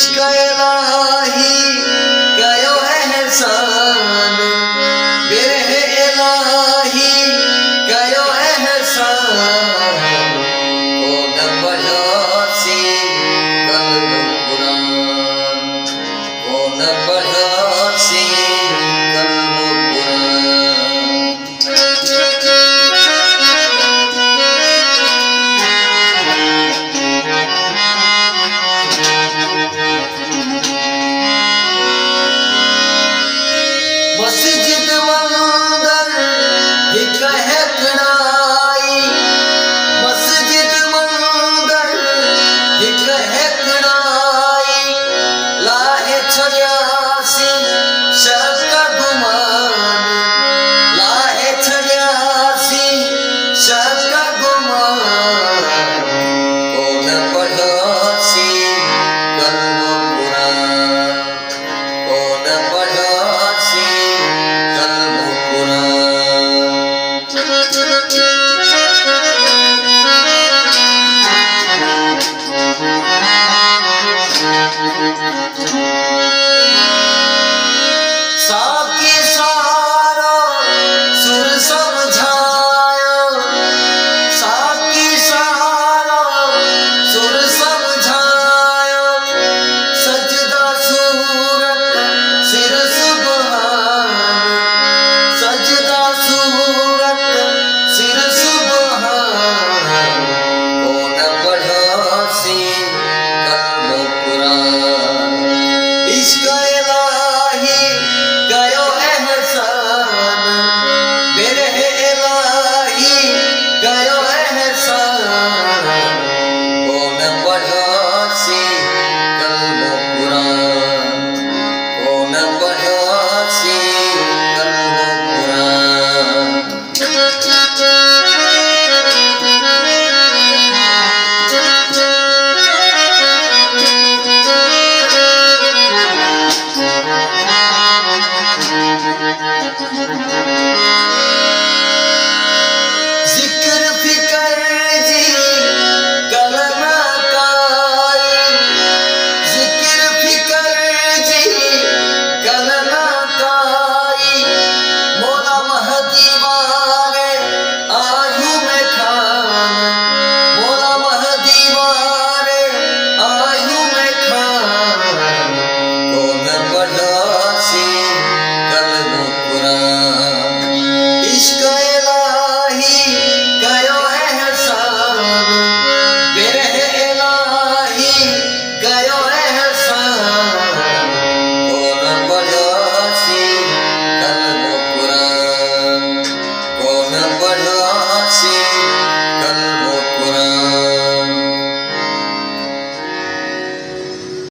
इश्क इलाही कयो एहसान बिरह इलाही कयो एहसान कोन पढ़ियोसी कल्ब कुरान कोन पढ़ियोसी कल्ब मस्जिद मंदर हिक हैकड़ाई मस्जिद मंदर हिक हैकड़ाई लाहे छड़ियासी शक गुमान लाहे छड़ियासी शक गुमान कोन पढ़ियोसी कल्ब कुरान कोन पढ़ियोसी कल्ब कुरान